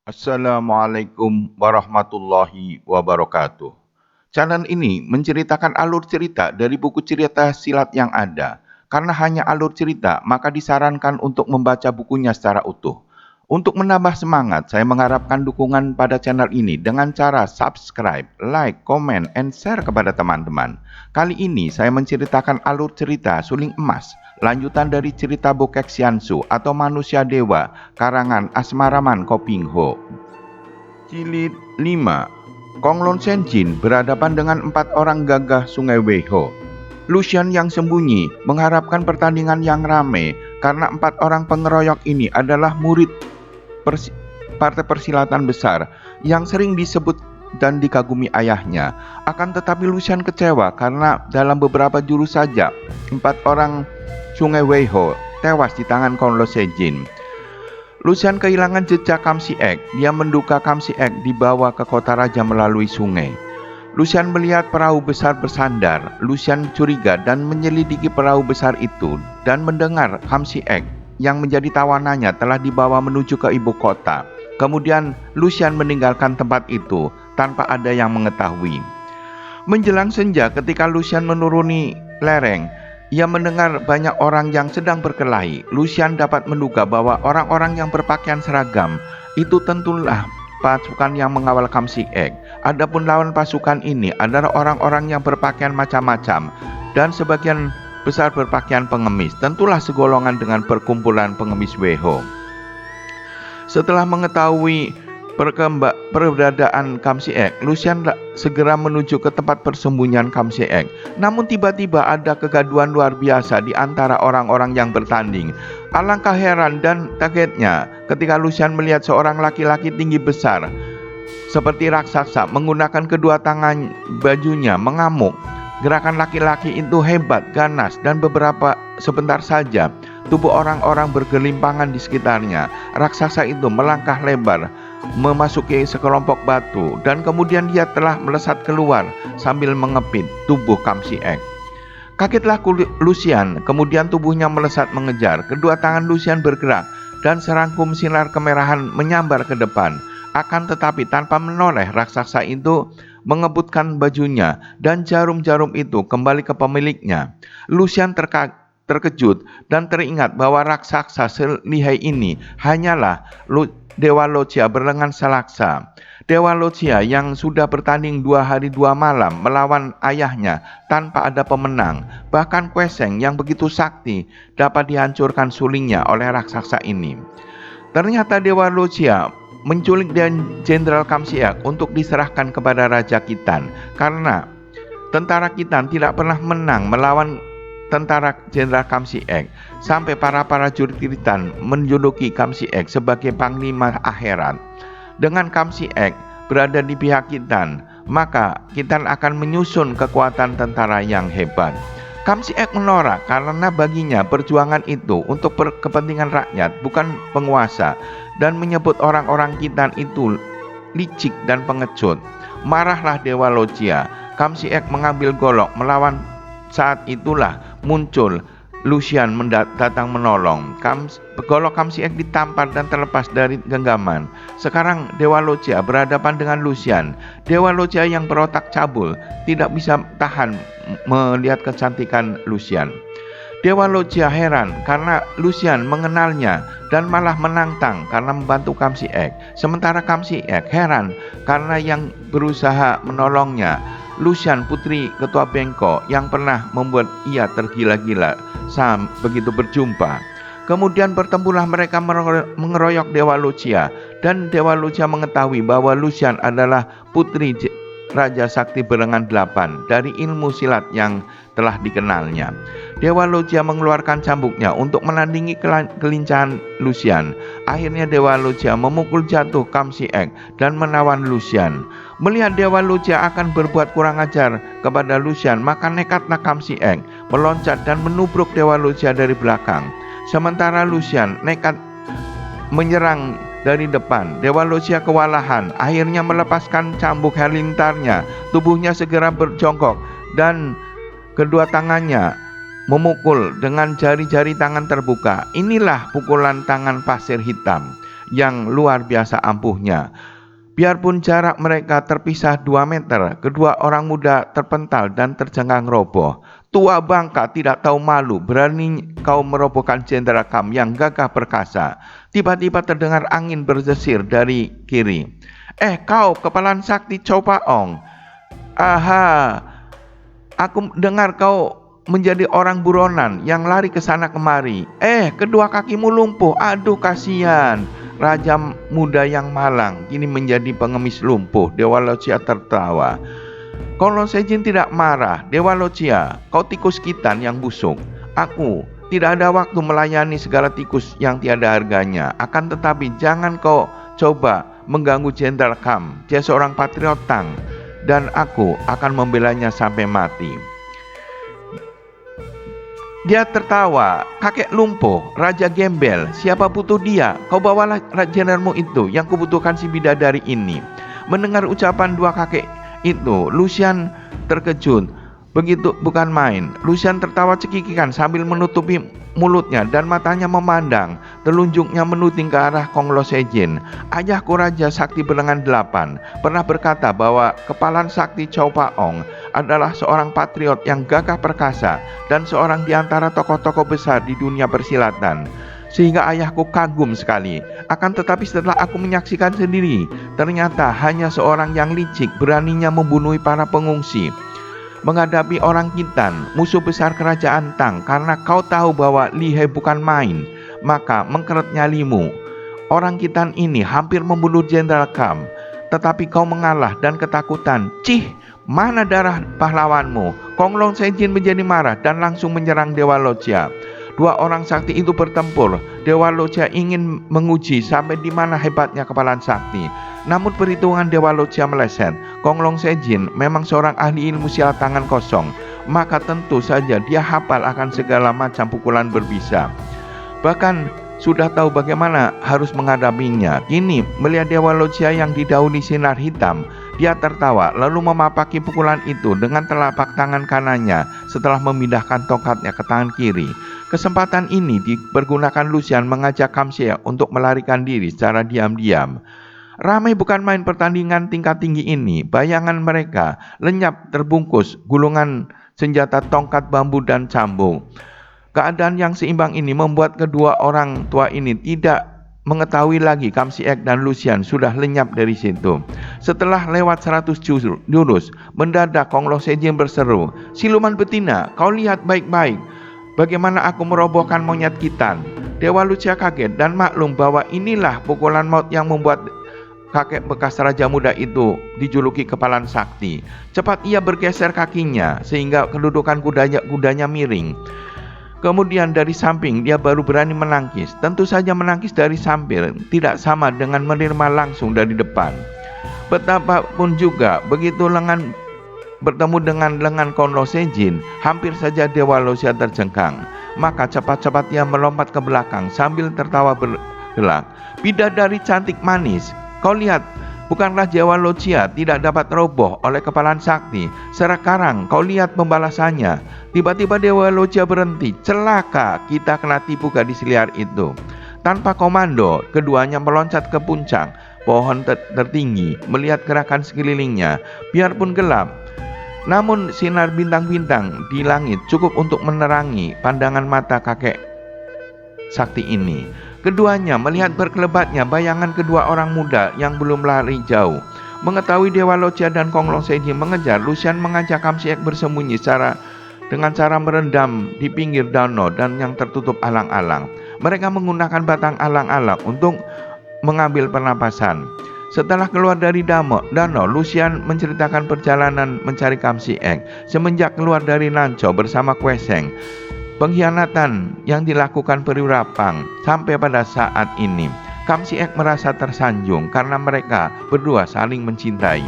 Assalamualaikum warahmatullahi wabarakatuh. Channel ini menceritakan alur cerita dari buku cerita silat yang ada. Karena hanya alur cerita, maka disarankan untuk membaca bukunya secara utuh. Untuk menambah semangat, saya mengharapkan dukungan pada channel ini dengan cara subscribe, like, comment, and share kepada teman-teman. Kali ini saya menceritakan alur cerita Suling Emas, lanjutan dari cerita Bokek Xiansu atau Manusia Dewa, karangan Asmaraman Kopingho. Jilid 5. Konglong Senjin berhadapan dengan 4 orang gagah Sungai Weiho. Lucian yang sembunyi mengharapkan pertandingan yang ramai karena 4 orang pengeroyok ini adalah murid partai persilatan besar yang sering disebut dan dikagumi ayahnya. Akan tetapi Lucian kecewa karena dalam beberapa jurus saja 4 orang Sungai Weiho tewas di tangan Konglong Senjin. Lucian kehilangan jejak Kam Siek. Dia menduga Kam Siek dibawa ke kota raja melalui sungai. Lucian melihat perahu besar bersandar. Lucian curiga dan menyelidiki perahu besar itu dan mendengar Kam Siek yang menjadi tawanannya telah dibawa menuju ke ibu kota. Kemudian Lucian meninggalkan tempat itu tanpa ada yang mengetahui. Menjelang senja ketika Lucian menuruni lereng, ia mendengar banyak orang yang sedang berkelahi. Lucian dapat menduga bahwa orang-orang yang berpakaian seragam itu tentulah pasukan yang mengawal Kam Siek. Adapun lawan pasukan ini adalah orang-orang yang berpakaian macam-macam dan sebagian besar berpakaian pengemis. Tentulah segolongan dengan perkumpulan pengemis Weiho. Setelah mengetahui perbedaan Kam Siek, Lucian segera menuju ke tempat persembunyian Kam Siek. Namun tiba-tiba ada kegaduhan luar biasa di antara orang-orang yang bertanding. Alangkah heran dan kagetnya ketika Lucian melihat seorang laki-laki tinggi besar seperti raksasa menggunakan kedua tangan bajunya mengamuk. Gerakan laki-laki itu hebat, ganas, dan sebentar saja tubuh orang-orang bergelimpangan di sekitarnya. Raksasa itu melangkah lebar memasuki sekelompok batu dan kemudian dia telah melesat keluar sambil mengepit tubuh Kam Siek. Kagetlah Lucian, kemudian tubuhnya melesat mengejar. Kedua tangan Lucian bergerak dan serangkum sinar kemerahan menyambar ke depan. Akan tetapi tanpa menoleh, raksasa itu mengebutkan bajunya dan jarum-jarum itu kembali ke pemiliknya. Lucian terkejut dan teringat bahwa raksasa selihai ini hanyalah Dewa Loggia berlengan salaksa. Dewa Loggia yang sudah bertanding 2 hari 2 malam melawan ayahnya tanpa ada pemenang. Bahkan Kueseng yang begitu sakti dapat dihancurkan sulingnya oleh raksasa ini. Ternyata Dewa Loggia menculik Jenderal Kam Siek untuk diserahkan kepada Raja Khitan karena tentara Khitan tidak pernah menang melawan tentara Jenderal Kam Siek sampai para prajurit Khitan menjuluki Kam Siek sebagai panglima akhirat. Dengan Kam Siek berada di pihak Khitan, maka Khitan akan menyusun kekuatan tentara yang hebat. Kam Siek menolak karena baginya perjuangan itu untuk kepentingan rakyat, bukan penguasa, dan menyebut orang-orang Khitan itu licik dan pengecut. Marahlah Dewa Loggia. Kam Siek mengambil golok melawan. Saat itulah muncul Lucian datang menolong. Golok Kam Siek ditampar dan terlepas dari genggaman. Sekarang Dewa Loggia berhadapan dengan Lucian. Dewa Loggia yang berotak cabul tidak bisa tahan melihat kecantikan Lucian. Dewa Loggia heran karena Lucian mengenalnya dan malah menantang karena membantu Kam Siek. Sementara Kam Siek heran karena yang berusaha menolongnya Lucian, putri ketua Bengko yang pernah membuat ia tergila-gila saat begitu berjumpa. Kemudian bertempuran mereka mengeroyok Dewa Loggia dan Dewa Loggia mengetahui bahwa Lucian adalah putri Raja Sakti berlengan 8 dari ilmu silat yang telah dikenalnya. Dewa Loggia mengeluarkan cambuknya untuk menandingi kelincahan Lucian. Akhirnya Dewa Loggia memukul jatuh Kam Siek dan menawan Lucian. Melihat Dewa Loggia akan berbuat kurang ajar kepada Lucian, maka nekatlah Kam Siek meloncat dan menubruk Dewa Loggia dari belakang. Sementara Lucian nekat menyerang dari depan. Dewa Loggia kewalahan, akhirnya melepaskan cambuk halilintarnya. Tubuhnya segera berjongkok dan kedua tangannya memukul dengan jari-jari tangan terbuka. Inilah pukulan tangan pasir hitam yang luar biasa ampuhnya. Biarpun jarak mereka terpisah 2 meter, kedua orang muda terpental dan tercengang roboh. Tua bangka tidak tahu malu, berani kau merobohkan Jenderal Kam yang gagah perkasa. Tiba-tiba terdengar angin berdesir dari kiri. Kau kepalan sakti Chow Paong. Aha, aku dengar kau menjadi orang buronan yang lari ke sana kemari. Kedua kakimu lumpuh. Aduh, kasihan. Raja muda yang malang kini menjadi pengemis lumpuh. Dewa Locia tertawa. Konglo Sejin tidak marah. Dewa Locia, kau tikus kitan yang busuk. Aku tidak ada waktu melayani segala tikus yang tiada harganya. Akan tetapi jangan kau coba mengganggu Jenderal Kam. Dia seorang patriot Tang, dan aku akan membelanya sampai mati. Dia tertawa. Kakek lumpuh, raja gembel, siapa butuh dia? Kau bawalah jenderalmu itu, yang kubutuhkan si bidadari ini. Mendengar ucapan dua kakek itu, Lucian terkejut. Begitu bukan main. Lucian tertawa cekikikan sambil menutupi mulutnya dan matanya memandang. Telunjuknya menuting ke arah Konglo Sejin. Ayahku Raja Sakti Berlengan 8 pernah berkata bahwa kepalan sakti Chow Paong adalah seorang patriot yang gagah perkasa dan seorang di antara tokoh-tokoh besar di dunia persilatan. Sehingga ayahku kagum sekali. Akan tetapi setelah aku menyaksikan sendiri, ternyata hanya seorang yang licik beraninya membunuh para pengungsi. Menghadapi orang Kitan, musuh besar kerajaan Tang, karena kau tahu bahwa Li He bukan main, maka mengkeret nyalimu. Orang Kitan ini hampir membunuh Jenderal Kam, tetapi kau mengalah dan ketakutan. Cih, mana darah pahlawanmu? Konglo Sejin menjadi marah dan langsung menyerang Dewa Locia. Dua orang sakti itu bertempur. Dewa Locia ingin menguji sampai di mana hebatnya kepalan sakti. Namun perhitungan Dewa Locia meleset. Konglo Sejin memang seorang ahli ilmu silat tangan kosong, maka tentu saja dia hafal akan segala macam pukulan berbisa. Bahkan sudah tahu bagaimana harus menghadapinya. Kini melihat Dewa Locia yang didahului sinar hitam, dia tertawa lalu memapaki pukulan itu dengan telapak tangan kanannya setelah memindahkan tongkatnya ke tangan kiri. Kesempatan ini dipergunakan Lucian mengajak Kam Xie untuk melarikan diri secara diam-diam. Ramai bukan main pertandingan tingkat tinggi ini. Bayangan mereka lenyap terbungkus gulungan senjata tongkat bambu dan cambuk. Keadaan yang seimbang ini membuat kedua orang tua ini tidak mengetahui lagi Kam Xie dan Lucian sudah lenyap dari situ. Setelah lewat 100 jurus, mendadak Konglo Sejin berseru, "Siluman betina, kau lihat baik-baik bagaimana aku merobohkan monyet Kitan." Dewa Locia kaget dan maklum bahwa inilah pukulan maut yang membuat kakek bekas raja muda itu dijuluki kepalan sakti. Cepat ia bergeser kakinya sehingga kedudukan kudanya miring. Kemudian dari samping dia baru berani menangkis. Tentu saja menangkis dari samping tidak sama dengan menerima langsung dari depan. Betapapun juga begitu lengan bertemu dengan lengan Konglo Sejin, hampir saja Dewa Locia terjengkang. Maka cepat-cepat ia melompat ke belakang sambil tertawa bergelak. "Bidadari cantik manis, kau lihat, bukanlah Dewa Locia tidak dapat roboh oleh kepalan sakti. Sekarang kau lihat pembalasannya." Tiba-tiba Dewa Locia berhenti. Celaka, kita kena tipu gadis liar itu. Tanpa komando, keduanya meloncat ke puncak pohon tertinggi, melihat gerakan sekelilingnya. Biarpun gelap, namun sinar bintang-bintang di langit cukup untuk menerangi pandangan mata kakek sakti ini. Keduanya melihat berkelebatnya bayangan kedua orang muda yang belum lari jauh. Mengetahui Dewa Locia dan Konglo Sejin mengejar, Lucian mengajak Kam Xie bersembunyi dengan cara merendam di pinggir danau dan yang tertutup alang-alang. Mereka menggunakan batang alang-alang untuk mengambil pernapasan. Setelah keluar dari danau, Lucian menceritakan perjalanan mencari Kam Xie semenjak keluar dari Nanco bersama Kwe Seng, pengkhianatan yang dilakukan Perwira Pang sampai pada saat ini. Kam Xie merasa tersanjung karena mereka berdua saling mencintai.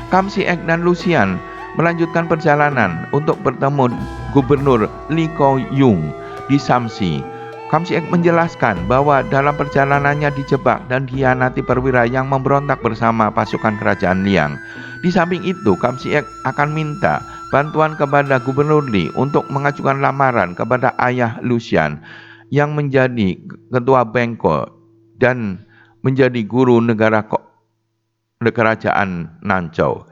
Kam Xie dan Lucian melanjutkan perjalanan untuk bertemu Gubernur Li Koyung di Samsi. Kam Xie menjelaskan bahwa dalam perjalanannya dijebak dan dikhianati perwira yang memberontak bersama pasukan kerajaan Liang. Di samping itu, Kam Xie akan minta bantuan kepada Gubernur Li untuk mengajukan lamaran kepada ayah Lucian yang menjadi ketua Bengko dan menjadi guru negara kerajaan Nancau.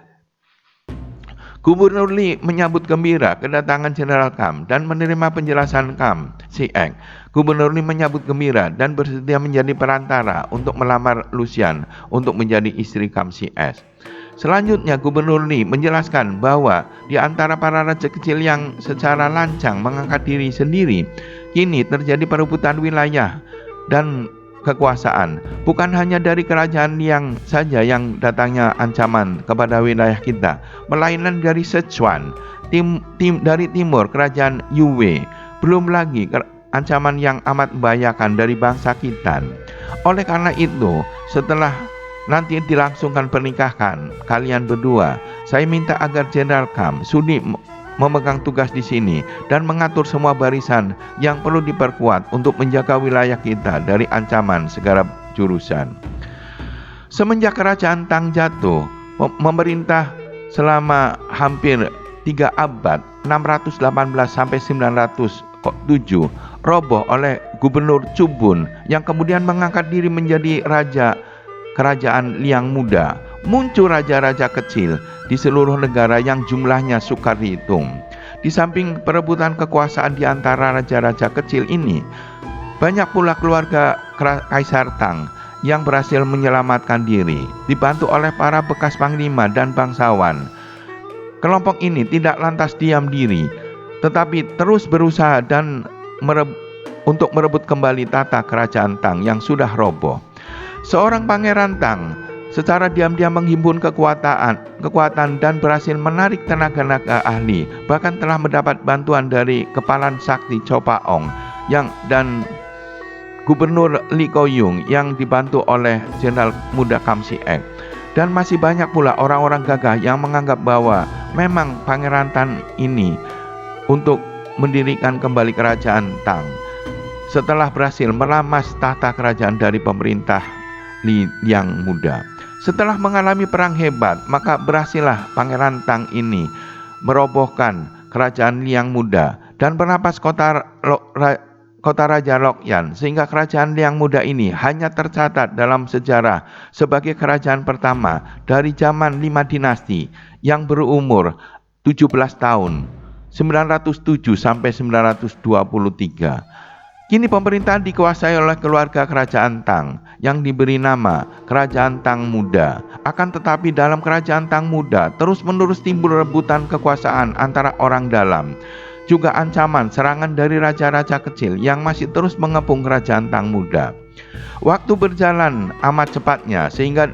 Gubernur Li menyambut gembira kedatangan Jenderal Kam dan menerima penjelasan Kam Si Ek. Gubernur Li menyambut gembira dan bersedia menjadi perantara untuk melamar Lucian untuk menjadi istri Kam Si Ek. Selanjutnya Gubernur Li menjelaskan bahwa di antara para raja kecil yang secara lancang mengangkat diri sendiri, kini terjadi perebutan wilayah dan kekuasaan. Bukan hanya dari kerajaan Liang saja yang datangnya ancaman kepada wilayah kita, melainkan dari Sichuan, dari timur kerajaan Yue. Belum lagi ancaman yang amat membahayakan dari bangsa Khitan. Oleh karena itu, setelah nanti dilangsungkan pernikahan kalian berdua, saya minta agar Jenderal Kam sudi memegang tugas di sini dan mengatur semua barisan yang perlu diperkuat untuk menjaga wilayah kita dari ancaman segala jurusan. Semenjak kerajaan Tang jatuh, memerintah selama hampir 3 abad, 618 sampai 907, roboh oleh Gubernur Chu Bun yang kemudian mengangkat diri menjadi raja kerajaan Liang Muda. Muncul raja-raja kecil di seluruh negara yang jumlahnya sukar dihitung. Di samping perebutan kekuasaan di antara raja-raja kecil ini, banyak pula keluarga Kaisar Tang yang berhasil menyelamatkan diri, dibantu oleh para bekas panglima dan bangsawan. Kelompok ini tidak lantas diam diri, tetapi terus berusaha untuk merebut kembali tata kerajaan Tang yang sudah roboh. Seorang pangeran Tang secara diam-diam menghimpun kekuatan dan berhasil menarik tenaga ahli, bahkan telah mendapat bantuan dari Kepalan Sakti Chow Paong dan Gubernur Li Koyung yang dibantu oleh Jenderal Muda Kam Si Ek. Dan masih banyak pula orang-orang gagah yang menganggap bahwa memang Pangeran Tang ini untuk mendirikan kembali kerajaan Tang setelah berhasil merampas tahta kerajaan dari pemerintah Liang Muda. Setelah mengalami perang hebat, maka berhasillah Pangeran Tang ini merobohkan kerajaan Liang Muda dan merampas kota Raja Lokyan, sehingga kerajaan Liang Muda ini hanya tercatat dalam sejarah sebagai kerajaan pertama dari zaman 5 dinasti yang berumur 17 tahun, 907 sampai 923. Kini pemerintahan dikuasai oleh keluarga kerajaan Tang yang diberi nama Kerajaan Tang Muda. Akan tetapi dalam kerajaan Tang Muda terus-menerus timbul rebutan kekuasaan antara orang dalam, juga ancaman serangan dari raja-raja kecil yang masih terus mengepung kerajaan Tang Muda. Waktu berjalan amat cepatnya sehingga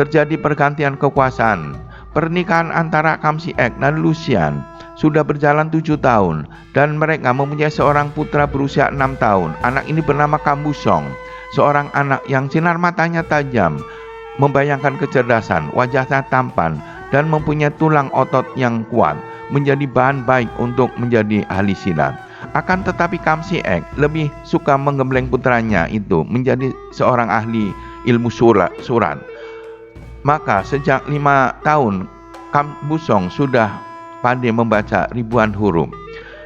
terjadi pergantian kekuasaan. Pernikahan antara Kam Si Ek dan Lucian sudah berjalan 7 tahun dan mereka mempunyai seorang putra berusia 6 tahun. Anak ini bernama Kam Busong, seorang anak yang sinar matanya tajam, membayangkan kecerdasan, wajahnya tampan dan mempunyai tulang otot yang kuat, menjadi bahan baik untuk menjadi ahli silat. Akan tetapi Kam Si Ek lebih suka menggembleng putranya itu menjadi seorang ahli ilmu surat. Maka sejak 5 tahun Kam Busong sudah pandai membaca ribuan huruf.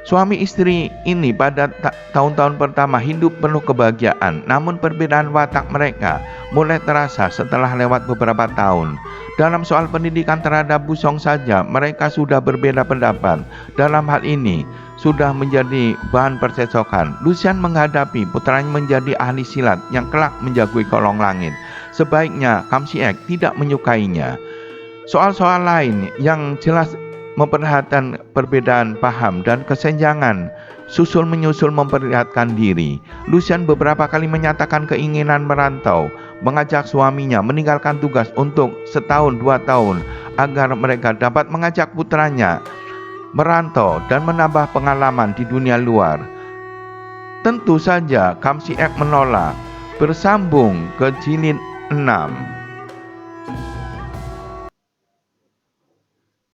Suami istri ini pada tahun-tahun pertama hidup penuh kebahagiaan, namun perbedaan watak mereka mulai terasa setelah lewat beberapa tahun. Dalam soal pendidikan terhadap Busong saja mereka sudah berbeda pendapat. Dalam hal ini sudah menjadi bahan percekcokan. Lucian menghadapi putranya menjadi ahli silat yang kelak menjagoi kolong langit. Sebaiknya Kam Si Ek tidak menyukainya. Soal-soal lain yang jelas memperlihatkan perbedaan paham dan kesenjangan menyusul memperlihatkan diri. Lucian beberapa kali menyatakan keinginan merantau, mengajak suaminya meninggalkan tugas untuk 1-2 tahun agar mereka dapat mengajak putranya merantau dan menambah pengalaman di dunia luar. Tentu saja Kam Si Ek menolak. Bersambung ke jilid 6.